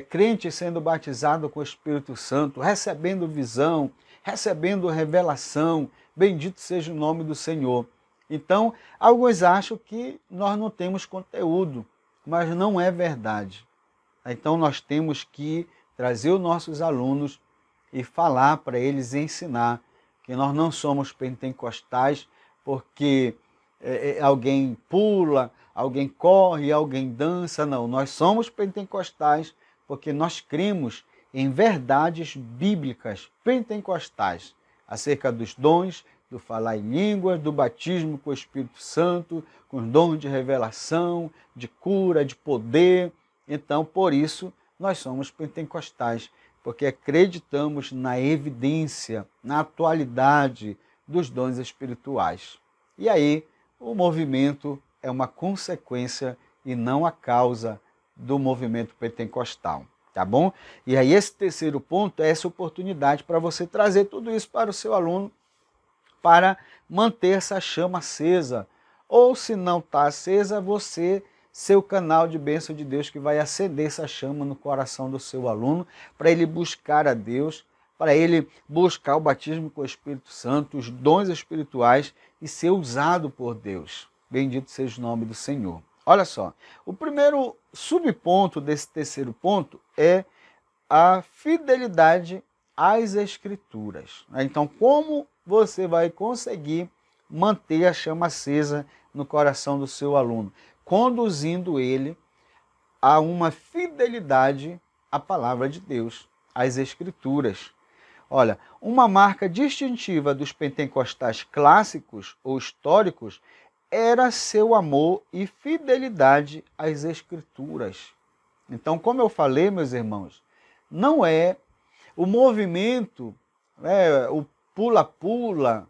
A: crente sendo batizado com o Espírito Santo, recebendo visão, recebendo revelação, bendito seja o nome do Senhor. Então, alguns acham que nós não temos conteúdo, mas não é verdade. Então, nós temos que trazer os nossos alunos e falar para eles e ensinar que nós não somos pentecostais porque alguém pula, alguém corre, alguém dança. Não, nós somos pentecostais porque nós cremos em verdades bíblicas pentecostais acerca dos dons, do falar em línguas, do batismo com o Espírito Santo, com os dons de revelação, de cura, de poder. Então, por isso, nós somos pentecostais, porque acreditamos na evidência, na atualidade dos dons espirituais. E aí, o movimento é uma consequência e não a causa do movimento pentecostal, tá bom? E aí, esse terceiro ponto é essa oportunidade para você trazer tudo isso para o seu aluno, para manter essa chama acesa. Ou se não está acesa, você ser o canal de bênção de Deus que vai acender essa chama no coração do seu aluno, para ele buscar a Deus, para ele buscar o batismo com o Espírito Santo, os dons espirituais e ser usado por Deus. Bendito seja o nome do Senhor. Olha só, o primeiro subponto desse terceiro ponto é a fidelidade às Escrituras. Então, como você vai conseguir manter a chama acesa no coração do seu aluno? Conduzindo ele a uma fidelidade à palavra de Deus, às Escrituras. Olha, uma marca distintiva dos pentecostais clássicos ou históricos era seu amor e fidelidade às Escrituras. Então, como eu falei, meus irmãos, não é o movimento, o pula-pula,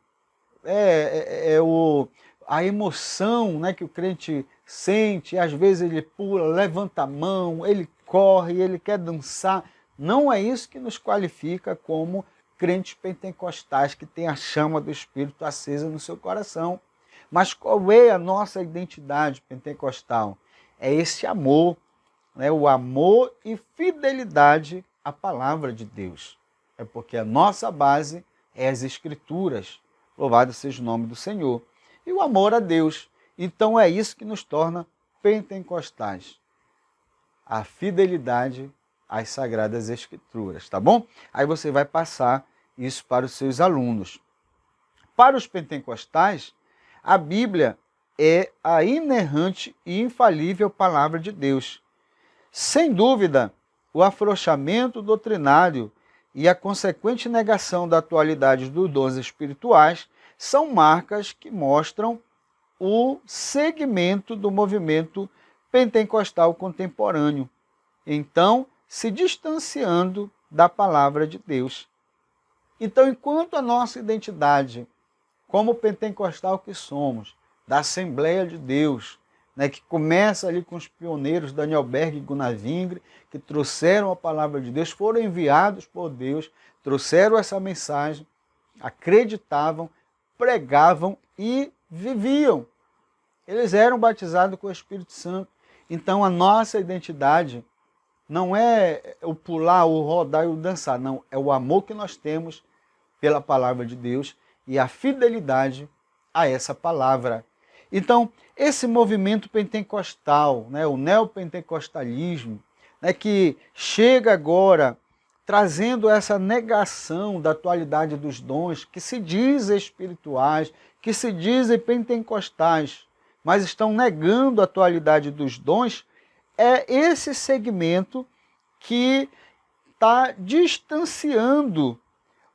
A: a emoção, né, que o crente sente, às vezes ele pula, levanta a mão, ele corre, ele quer dançar. Não é isso que nos qualifica como crentes pentecostais que têm a chama do Espírito acesa no seu coração. Mas qual é a nossa identidade pentecostal? É esse amor, né, o amor e fidelidade à palavra de Deus. É porque a nossa base é as Escrituras. Louvado seja o nome do Senhor. E o amor a Deus. Então é isso que nos torna pentecostais. A fidelidade às Sagradas Escrituras, tá bom? Aí você vai passar isso para os seus alunos. Para os pentecostais, a Bíblia é a inerrante e infalível palavra de Deus. Sem dúvida, o afrouxamento doutrinário e a consequente negação da atualidade dos dons espirituais são marcas que mostram o segmento do movimento pentecostal contemporâneo, então se distanciando da palavra de Deus. Então, enquanto a nossa identidade, como pentecostal que somos, da Assembleia de Deus, né, que começa ali com os pioneiros Daniel Berg e Gunnar Wingre, que trouxeram a palavra de Deus, foram enviados por Deus, trouxeram essa mensagem, acreditavam, pregavam e viviam. Eles eram batizados com o Espírito Santo. Então a nossa identidade não é o pular, o rodar e o dançar, não. É o amor que nós temos pela palavra de Deus e a fidelidade a essa palavra. Então, esse movimento pentecostal, né, o neopentecostalismo, né, que chega agora trazendo essa negação da atualidade dos dons, que se dizem espirituais, que se dizem pentecostais, mas estão negando a atualidade dos dons, é esse segmento que está distanciando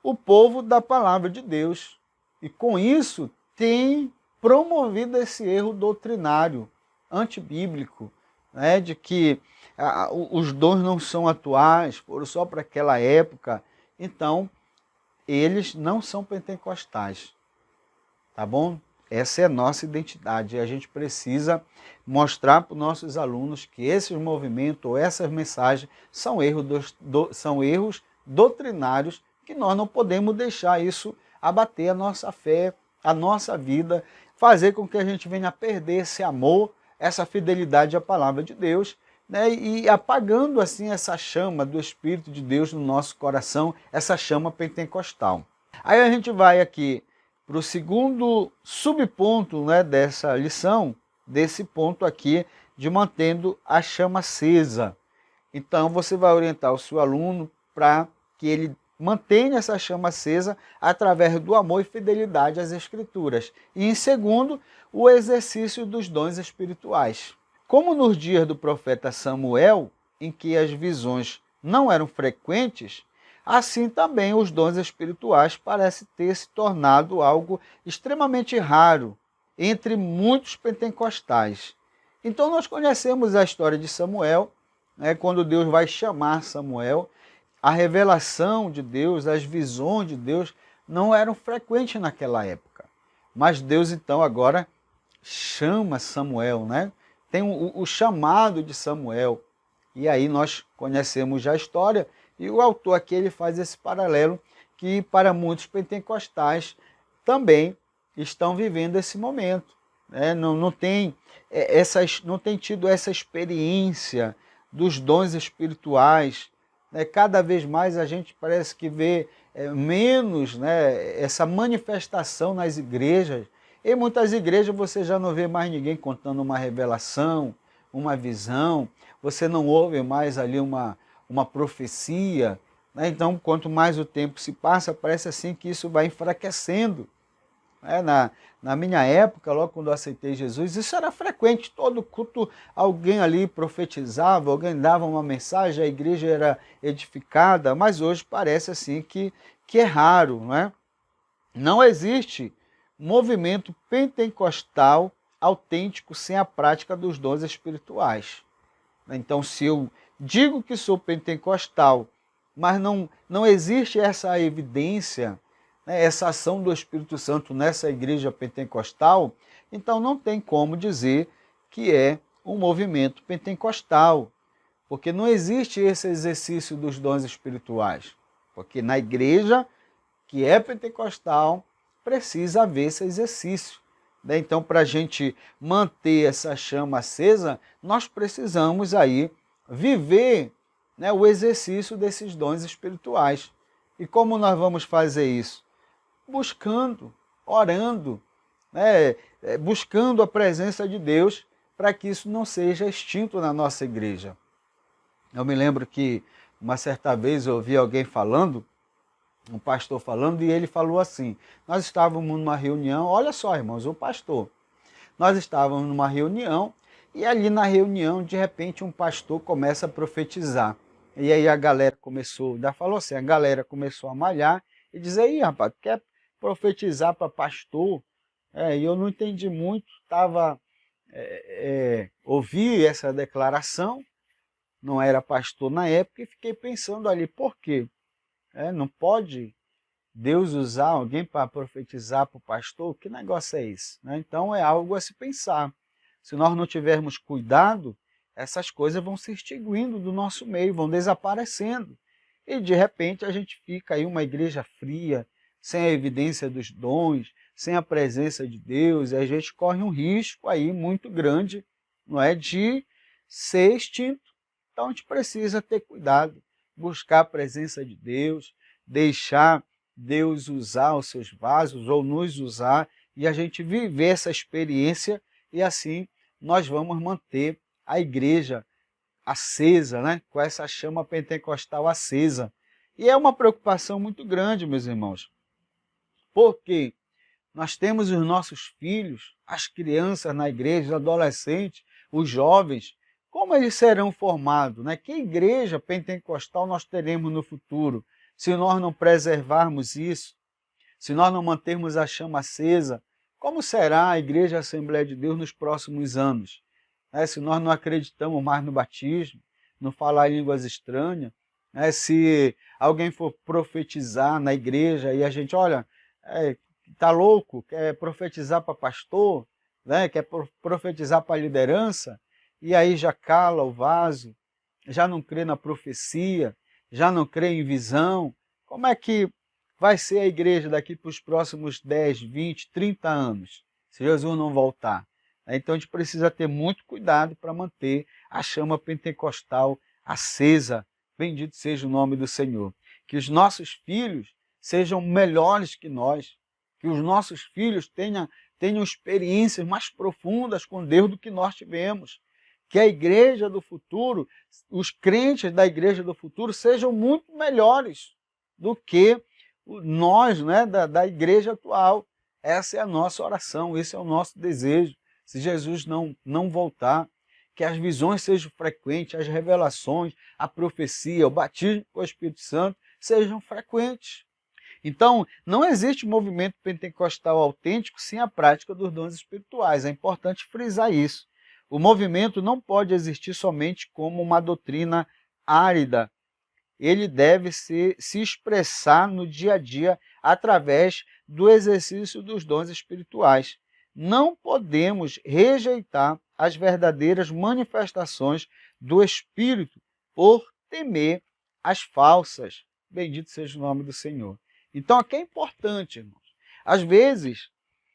A: o povo da palavra de Deus. E com isso tem promovido esse erro doutrinário, antibíblico, né, de que os dons não são atuais, foram só para aquela época. Então, eles não são pentecostais. Tá bom? Essa é a nossa identidade. E a gente precisa mostrar para os nossos alunos que esses movimentos ou essas mensagens são erros doutrinários, que nós não podemos deixar isso abater a nossa fé, a nossa vida, fazer com que a gente venha a perder esse amor, essa fidelidade à palavra de Deus, né? E apagando assim essa chama do Espírito de Deus no nosso coração, essa chama pentecostal. Aí a gente vai aqui para o segundo subponto, né, dessa lição, desse ponto aqui de mantendo a chama acesa. Então você vai orientar o seu aluno para que ele mantenha essa chama acesa através do amor e fidelidade às Escrituras. E em segundo, o exercício dos dons espirituais. Como nos dias do profeta Samuel, em que as visões não eram frequentes, assim também os dons espirituais parecem ter se tornado algo extremamente raro entre muitos pentecostais. Então nós conhecemos a história de Samuel, né, quando Deus vai chamar Samuel, a revelação de Deus, as visões de Deus não eram frequentes naquela época. Mas Deus então agora chama Samuel, né? Tem o chamado de Samuel. E aí nós conhecemos já a história e o autor aqui ele faz esse paralelo que para muitos pentecostais também estão vivendo esse momento. Né? Não tem tido essa experiência dos dons espirituais. Né? Cada vez mais a gente parece que vê menos, né, essa manifestação nas igrejas. Em muitas igrejas você já não vê mais ninguém contando uma revelação, uma visão, você não ouve mais ali uma profecia. Né? Então, quanto mais o tempo se passa, parece assim que isso vai enfraquecendo. Na minha época, logo quando eu aceitei Jesus, isso era frequente. Todo culto alguém ali profetizava, alguém dava uma mensagem, a igreja era edificada, mas hoje parece assim que é raro. Não existe movimento pentecostal autêntico sem a prática dos dons espirituais. Então, se eu digo que sou pentecostal, mas não existe essa evidência, né, essa ação do Espírito Santo nessa igreja pentecostal, então não tem como dizer que é um movimento pentecostal, porque não existe esse exercício dos dons espirituais. Porque na igreja que é pentecostal, precisa haver esse exercício. Então, para a gente manter essa chama acesa, nós precisamos aí viver, né, o exercício desses dons espirituais. E como nós vamos fazer isso? Buscando, orando, né, buscando a presença de Deus para que isso não seja extinto na nossa igreja. Eu me lembro que uma certa vez eu ouvi alguém falando, um pastor falando, e ele falou assim, nós estávamos numa reunião, olha só irmãos, o pastor, nós estávamos numa reunião, e ali na reunião, de repente, um pastor começa a profetizar. E aí a galera começou, já falou assim, a galera começou a malhar e dizer, aí rapaz, quer profetizar para pastor? E eu não entendi muito, ouvi essa declaração, não era pastor na época, e fiquei pensando ali, por quê? Não pode Deus usar alguém para profetizar para o pastor? Que negócio é esse? Então é algo a se pensar. Se nós não tivermos cuidado, essas coisas vão se extinguindo do nosso meio, vão desaparecendo. E de repente a gente fica aí uma igreja fria, sem a evidência dos dons, sem a presença de Deus, e a gente corre um risco aí muito grande, não é, de ser extinto. Então a gente precisa ter cuidado, buscar a presença de Deus, deixar Deus usar os seus vasos ou nos usar e a gente viver essa experiência e assim nós vamos manter a igreja acesa, né? Com essa chama pentecostal acesa. E é uma preocupação muito grande, meus irmãos, porque nós temos os nossos filhos, as crianças na igreja, os adolescentes, os jovens, como eles serão formados? Né? Que igreja pentecostal nós teremos no futuro? Se nós não preservarmos isso, se nós não mantermos a chama acesa, como será a Igreja Assembleia de Deus nos próximos anos? Se nós não acreditamos mais no batismo, no falar em línguas estranhas, se alguém for profetizar na igreja e a gente, olha, está louco, quer profetizar para pastor, quer profetizar para liderança, e aí já cala o vaso, já não crê na profecia, já não crê em visão, como é que vai ser a igreja daqui para os próximos 10, 20, 30 anos, se Jesus não voltar? Então a gente precisa ter muito cuidado para manter a chama pentecostal acesa. Bendito seja o nome do Senhor. Que os nossos filhos sejam melhores que nós, que os nossos filhos tenham experiências mais profundas com Deus do que nós tivemos. Que a igreja do futuro, os crentes da igreja do futuro sejam muito melhores do que nós, né, da igreja atual. Essa é a nossa oração, esse é o nosso desejo. Se Jesus não voltar, que as visões sejam frequentes, as revelações, a profecia, o batismo com o Espírito Santo sejam frequentes. Então, não existe movimento pentecostal autêntico sem a prática dos dons espirituais. É importante frisar isso. O movimento não pode existir somente como uma doutrina árida. Ele deve se expressar no dia a dia através do exercício dos dons espirituais. Não podemos rejeitar as verdadeiras manifestações do Espírito por temer as falsas. Bendito seja o nome do Senhor. Então, aqui é importante, irmãos. Às vezes,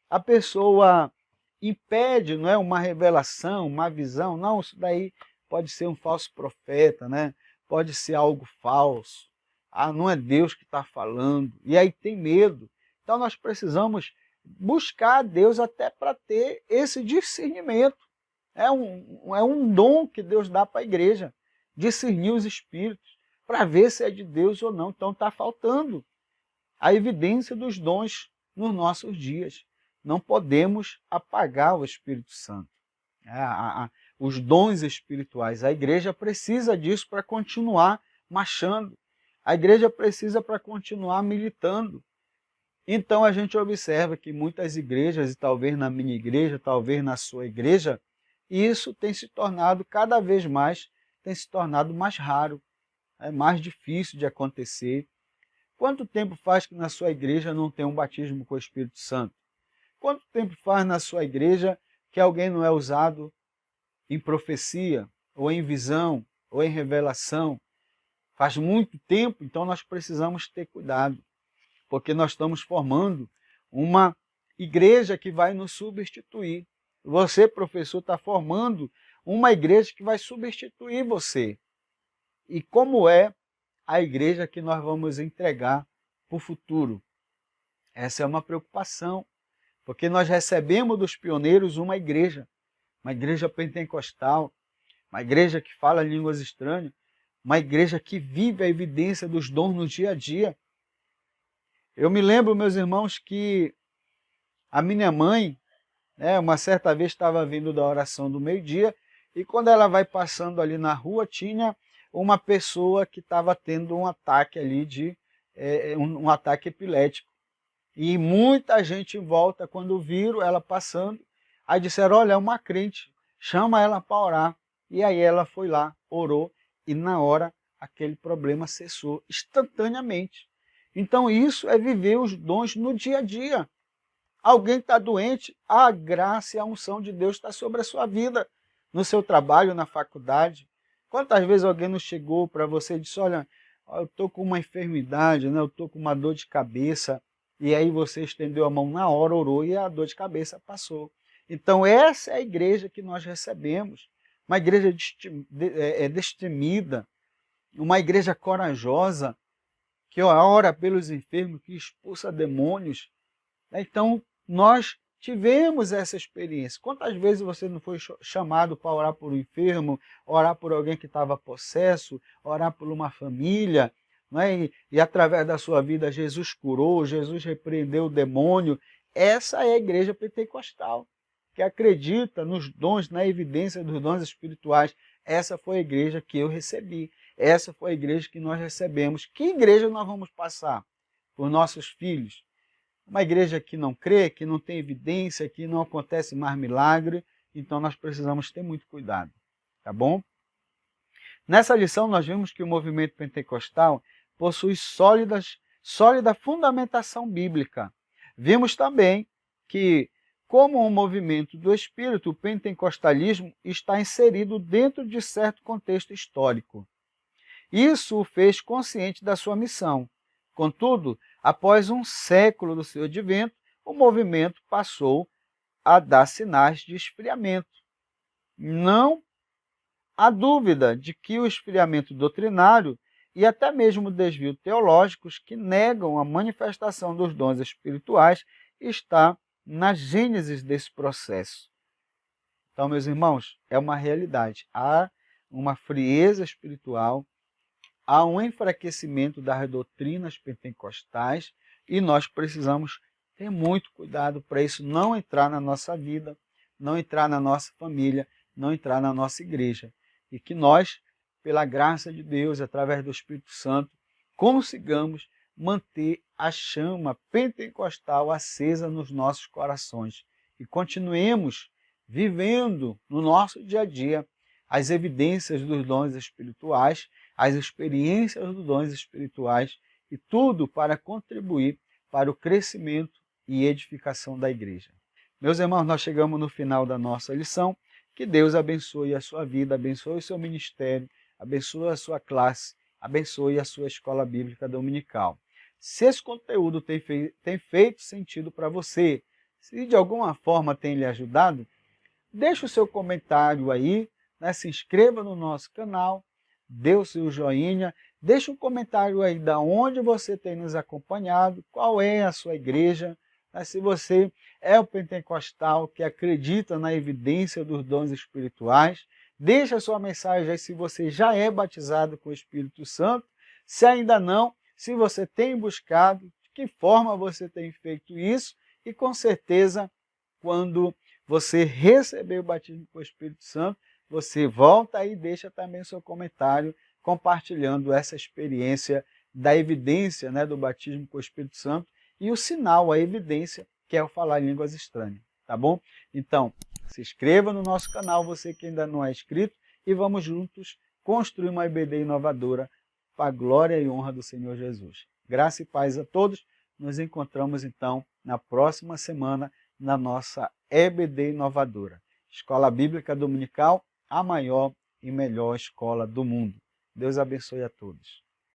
A: a pessoa impede, não é, uma revelação, uma visão. Não, isso daí pode ser um falso profeta, né? Pode ser algo falso. Ah, não é Deus que está falando. E aí tem medo. Então, nós precisamos buscar a Deus até para ter esse discernimento. É um dom que Deus dá para a igreja, discernir os espíritos, para ver se é de Deus ou não. Então está faltando a evidência dos dons nos nossos dias. Não podemos apagar o Espírito Santo, os dons espirituais. A igreja precisa disso para continuar marchando. A igreja precisa para continuar militando. Então a gente observa que muitas igrejas, e talvez na minha igreja, talvez na sua igreja, isso tem se tornado cada vez mais, tem se tornado mais raro, é mais difícil de acontecer. Quanto tempo faz que na sua igreja não tem um batismo com o Espírito Santo? Quanto tempo faz na sua igreja que alguém não é usado em profecia, ou em visão, ou em revelação? Faz muito tempo, então nós precisamos ter cuidado, porque nós estamos formando uma igreja que vai nos substituir. Você, professor, está formando uma igreja que vai substituir você. E como é a igreja que nós vamos entregar para o futuro? Essa é uma preocupação, porque nós recebemos dos pioneiros uma igreja pentecostal, uma igreja que fala línguas estranhas, uma igreja que vive a evidência dos dons no dia a dia. Eu me lembro, meus irmãos, que a minha mãe, uma certa vez estava vindo da oração do meio-dia, e quando ela vai passando ali na rua, tinha uma pessoa que estava tendo um ataque ali, um ataque epilético. E muita gente em volta, quando viram ela passando, aí disseram, olha, é uma crente, chama ela para orar. E aí ela foi lá, orou, e na hora aquele problema cessou instantaneamente. Então isso é viver os dons no dia a dia. Alguém está doente, a graça e a unção de Deus está sobre a sua vida, no seu trabalho, na faculdade. Quantas vezes alguém não chegou para você e disse, olha, eu estou com uma enfermidade, né? Eu estou com uma dor de cabeça, e aí você estendeu a mão na hora, orou e a dor de cabeça passou. Então essa é a igreja que nós recebemos, uma igreja destemida, uma igreja corajosa, que ora pelos enfermos, que expulsa demônios. Então nós tivemos essa experiência. Quantas vezes você não foi chamado para orar por um enfermo, orar por alguém que estava possesso, orar por uma família, não é? E através da sua vida Jesus curou, Jesus repreendeu o demônio. Essa é a igreja pentecostal, que acredita nos dons, na evidência dos dons espirituais. Essa foi a igreja que eu recebi. Essa foi a igreja que nós recebemos. Que igreja nós vamos passar por nossos filhos? Uma igreja que não crê, que não tem evidência, que não acontece mais milagre. Então nós precisamos ter muito cuidado, tá bom? Nessa lição nós vimos que o movimento pentecostal possui sólida fundamentação bíblica. Vimos também que, como um movimento do Espírito, o pentecostalismo está inserido dentro de certo contexto histórico. Isso o fez consciente da sua missão. Contudo,
B: Após um século do seu advento, o movimento passou a dar sinais de esfriamento. Não há dúvida de que o esfriamento doutrinário e até mesmo o desvio teológicos que negam a manifestação dos dons espirituais está na gênese desse processo. Então, meus irmãos, é uma realidade. Há uma frieza espiritual, há um enfraquecimento das doutrinas pentecostais e nós precisamos ter muito cuidado para isso não entrar na nossa vida, não entrar na nossa família, não entrar na nossa igreja. E que nós, pela graça de Deus, através do Espírito Santo, consigamos manter a chama pentecostal acesa nos nossos corações e continuemos vivendo no nosso dia a dia as evidências dos dons espirituais, as experiências dos dons espirituais e tudo para contribuir para o crescimento e edificação da igreja. Meus irmãos, nós chegamos no final da nossa lição. Que Deus abençoe a sua vida, abençoe o seu ministério, abençoe a sua classe, abençoe a sua escola bíblica dominical. Se esse conteúdo tem feito sentido para você, se de alguma forma tem lhe ajudado, deixe o seu comentário aí, né? Se inscreva no nosso canal, dê o seu joinha, deixe um comentário aí de onde você tem nos acompanhado, qual é a sua igreja, né? Se você é o pentecostal que acredita na evidência dos dons espirituais, deixe a sua mensagem aí se você já é batizado com o Espírito Santo, se ainda não, se você tem buscado, de que forma você tem feito isso, e com certeza, quando você receber o batismo com o Espírito Santo, você volta aí e deixa também o seu comentário compartilhando essa experiência da evidência, né, do batismo com o Espírito Santo e o sinal, a evidência, que é o falar em línguas estranhas, tá bom? Então, se inscreva no nosso canal, você que ainda não é inscrito, e vamos juntos construir uma EBD inovadora para a glória e honra do Senhor Jesus. Graça e paz a todos. Nos encontramos então na próxima semana na nossa EBD inovadora. Escola Bíblica Dominical, a maior e melhor escola do mundo. Deus abençoe a todos.